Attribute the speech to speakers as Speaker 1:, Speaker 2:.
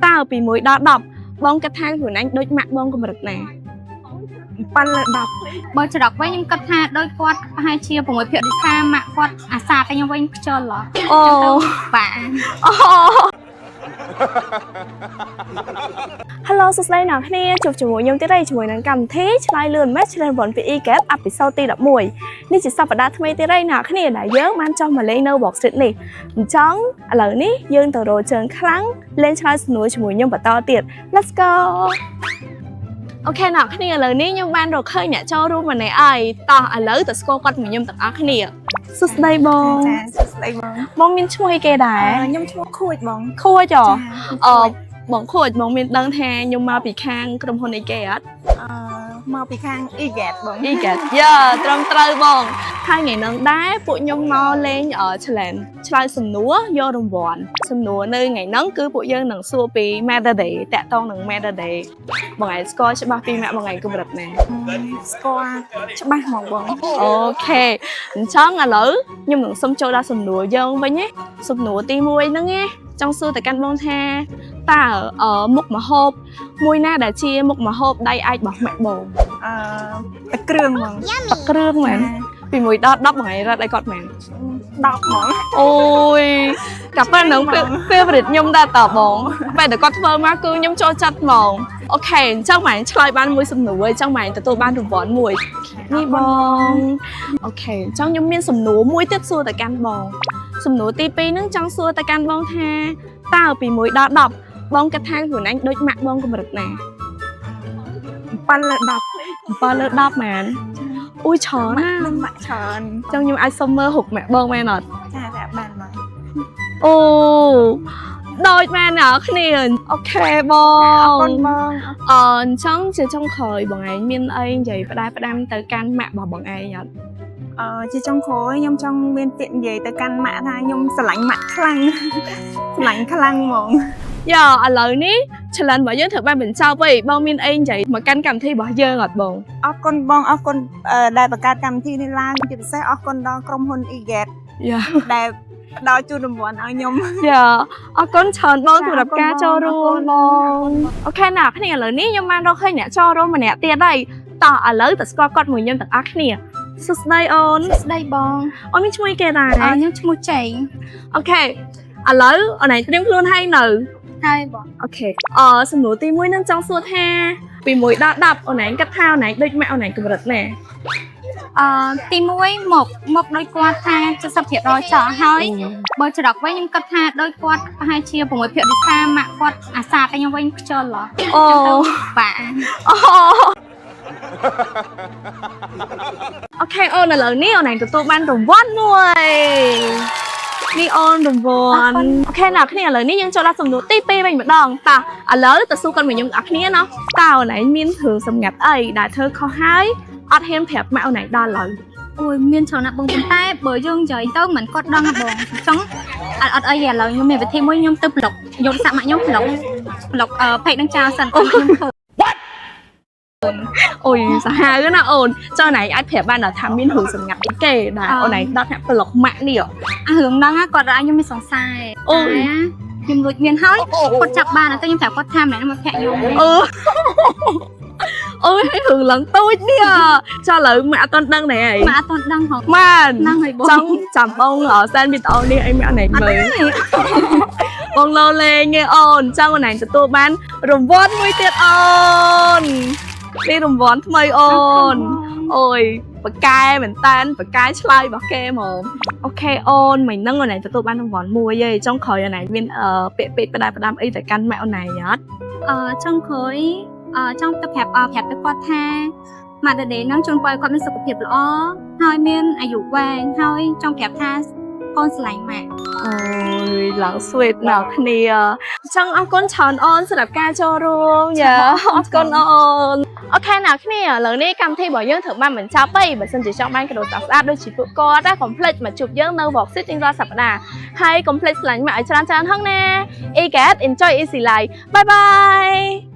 Speaker 1: tao bị mũi đo đọc bông cái thang của anh đôi mặt bông của mình nè pan là đọc
Speaker 2: bơi cho đọc với những cất tha đôi quạt hai chia của người phiệu đi xa mạ quạt xa tay nhau với chơi lọ bạn
Speaker 1: Hello សួស្តីអ្នកគ្នាជួបជាមួយខ្ញុំទៀតហើយជាមួយនឹងកម្មវិធីឆ្លើយលឿន Match ឆ្លើយបនពី EGAT អេពីសូតទី11នេះជាសប្តាហ៍ថ្មីទៀតហើយអ្នកគ្នាដែលយើងបានចុះមកលេងនៅ Box Street នេះអញ្ចឹងឥឡូវនេះយើងទៅរកជើងខ្លាំងលេងឆ្លើយសំណួរជាមួយខ្ញុំបន្តទៀត Let's go អូខេអ្នកគ្នាឥឡូវនេះខ្ញុំបានរកឃើញអ្នកចូលរួមម្នាក់ហើយតោះឥឡូវទៅស្គាល់គាត់ជាមួយខ្ញុំទាំងអស់គ្នាសួស្តីបង
Speaker 3: ចាសួស្តី
Speaker 1: បងមានឈ្មោះអីគេដែរ
Speaker 3: ខ្ញុំឈ្មោះខួចបង
Speaker 1: ខួចបងខួចបងមានដឹងថាខ្ញុំមកពីខាងក្រុមហ៊ុនអីគេអត់
Speaker 3: មកពីខាង EGAT បង
Speaker 1: EGAT យ៉ាត្រឹមត្រូវបងហើយថ្ងៃនឹងដែរពួកខ្ញុំមកលេងchallenge ឆ្លើយសំណួរយករង្វាន់សំណួរនៅថ្ងៃហ្នឹងគឺពួកយើងនឹងសួរពី Matter Day តាក់ទងនឹង Matter Day បងឯងស្គាល់ច្បាស់ពីម៉ាក់បងឯងកម្រិតណា
Speaker 3: ស្គាល់ច្បាស់ហ្មងបង
Speaker 1: អូខេអញ្ចឹងឥឡូវខ្ញុំនឹងសុំចូលដល់សំណួរយើងវិញណាសំណួរទី1ហ្នឹងណាចង់សួរទៅកាន់បងថាតើមុខម្ហូបមួយណាដែលជាមុខម្ហូបដៃឯករបស់ម៉ាក់បង
Speaker 3: ទឹកគ្រឿងហ្មង
Speaker 1: ទឹកគ្រឿងមែនពី1ដល់10ថ្ងៃរត់ឲ្យគាត់មែន
Speaker 3: 10ហ្មង
Speaker 1: អូយកាប់នឹង favorite ខ្ញុំដែរតបងពេលតែគាត់ធ្វើមកគឺខ្ញុំចូលចិត្តហ្មងអូខេអញ្ចឹងម៉ែឆ្លើយបានមួយសំណួរអញ្ចឹងម៉ែទទួលបានរង្វាន់មួយនេះបងអូខេអញ្ចឹងខ្ញុំមានសំណួរមួយទៀតសួរទៅកាន់បងសំណួរទី2ហ្នឹងចង់សួរទៅកាន់បងថាតើពី1ដល់10បងគិតថាខ្លួនឯងដូចម៉ាក់បងកម្រិតណា
Speaker 3: 7លើ
Speaker 1: 10មែនអូយច្រើនណា
Speaker 3: នឹងម៉ាក់ច្រើន
Speaker 1: អញ្ចឹងខ្ញុំអាចសុំមើលរូបម៉ាក់បងមែនអត់
Speaker 3: ចាបានមក
Speaker 1: អូដូចមែនអ្នកគ្នាអូខេបង
Speaker 3: អរគុណបង
Speaker 1: អញ្ចឹងជាចុងក្រោយបងឯងមានអីនិយាយផ្ដាំទៅកាន់ម៉ាក់របស់បងឯងអត់
Speaker 3: ជាចុងក្រោយខ្ញុំចង់មានពាក្យនិយាយទៅកាន់ម៉ាក់ថាខ្ញុំស្រឡាញ់ម៉ាក់ខ្លាំងស្រឡាញ់ខ្លាំងហ្មង
Speaker 1: យ៉ាឥឡូវនេះ challenge របស់យើងត្រូវបានបញ្ចប់ហើយបងមានអីនិយាយមកកាន់កម្មវិធីរបស់យើងអត់បង
Speaker 3: អរគុណបងអរគុណដែលបង្កើតកម្មវិធីនេះឡើងជាពិសេសអរគុណដល់ក្រុមហ៊ុន EGAT
Speaker 1: យ៉ា
Speaker 3: ដែលផ្ដល់ជូនរង្វាន់ឲ្យខ្ញុំ
Speaker 1: យ៉ាអរគុណច្រើនបងសម្រាប់ការចូលរួមបងអូខេអ្នកគ្នាឥឡូវនេះខ្ញុំបានរកឃើញអ្នកចូលរួមម្នាក់ទៀតហើយតោះឥឡូវទៅស្គាល់គាត់មួយខ្ញុំទាំងអស់គ្នាសួស្តីអូន
Speaker 2: ស្ដីបង
Speaker 1: អូនមានឈ្មោះគេដែរ
Speaker 2: ខ្ញុំឈ្មោះចៃ
Speaker 1: អូខេឥឡូវអូនឯងត្រៀមខ្លួនហើយនៅ
Speaker 2: ហើយបង
Speaker 1: អូខេសំណួរទី1នឹងចង់សួរថាពី1ដល់10អូនឯងគិតថាអូនឯងដូចម៉ាក់អូនឯងកម្រិតណា
Speaker 2: ទី1មកដោយគាត់ថា70%ចោះហើយបើច្រកវិញខ្ញុំគិតថាដោយគាត់ប្រហែលជា6%ពីសាម៉ាក់គាត់អាសាតែខ្ញុំវិញខ្ជិល
Speaker 1: អូ
Speaker 2: បាទ
Speaker 1: អូខេអូនឥឡូវនេះអូនឯងទទួលបានរង្វាន់មួយនេះអូនរង្វាន់អូខេអ្នកគ្នាឥឡូវនេះយើងចូលដល់សំណួរទី2វិញម្ដងតោះឥឡូវទៅសួរគាត់មួយខ្ញុំទាំងអស់គ្នាណោះតើអូនឯងមានគ្រឿងសម្ងាត់អីដែលធ្វើខុសហើយអត់ហ៊ានប្រាប់ម៉ាក់អូនឯងដល់ឡើយ
Speaker 2: អូយមានច្រើនណាស់បងប៉ុន្តែបើយើងនិយាយទៅមិនគាត់ដឹងបងអញ្ចឹងអត់អីឥឡូវខ្ញុំមានវិធីមួយខ្ញុំទៅប្លុកយកសាក់ម៉ាក់ខ្ញុំប្លុកពេកនឹងចោលសិនខ្ញុំឃើញ
Speaker 1: អូយសាហាវណាអូនចុះណៃអាចប្រាប់បានថាមានរឿងសម្ងាត់អីគេដែរអូនឯងដល់អ្នកប្លុកម៉ាក់នេះ
Speaker 2: រឿងហ្នឹងគាត់រកខ្ញុំមានសង្ស័យអូខ្ញុំលួចមានហើយគាត់ចាប់បានតែខ្ញុំប្រាប់គាត់ថាម្នាក់មកភ័ក្រខ្ញុំ
Speaker 1: អូយឲ្យរឿងឡើងតូចនេះចុះឥឡូវម៉ាក់អត់ទាន់ដឹងទេអី
Speaker 2: ម៉ាក់អត់ទាន់ដឹងហ៎
Speaker 1: ម៉ាន
Speaker 2: ដឹងហើយបង
Speaker 1: ចង់ចាំបងសែនវីដេអូនេះឲ្យម៉ាក់ណៃមើលបងលោលេងឯអូនចង់អូនឯងទទួលបានរង្វាន់មួយទៀតអូននេះរង្វាន់ថ្មីអូនអូយបកែមែនតានបកែឆ្លើយរបស់គេហ្មងអូខេអូនមិញហ្នឹងអូនឯងទទួលបានរង្វាន់មួយឯងចុងក្រោយអូនឯងមានពាក្យពេចន៍ផ្ដាំអីទៅកាន់ម៉ាក់អូនឯងអត់
Speaker 2: ចុងក្រោយចង់ទៅប្រាប់ទៅគាត់ថាម៉ាក់ដេហ្នឹងជូនពរឲ្យគាត់មានសុខភាពល្អហើយមានអាយុវែងហើយចង់ប្រាប់ថាកូនស្រឡាញ់ម៉ាក់
Speaker 1: អូយឡើង sweet ណាស់គ្នាចង់អរគុណច្រើនអូនសម្រាប់ការចូលរួមយ៉ាអរគុណអូនអូខេអ្នកគ្នាឥឡូវនេះកម្មវិធីរបស់យើងត្រូវបានបញ្ចប់ហើយបើសិនជាចង់បានកាដូស្អាតៗដូចជាពួកគាត់ណាកុំភ្លេចមកជួបយើងនៅ Box Street រៀងរាល់សប្តាហ៍ហើយកុំភ្លេចឆ្លាញ់ម៉ាក់ឲ្យច្រើនៗហឹងណា EGAT Enjoy Easy Life Bye bye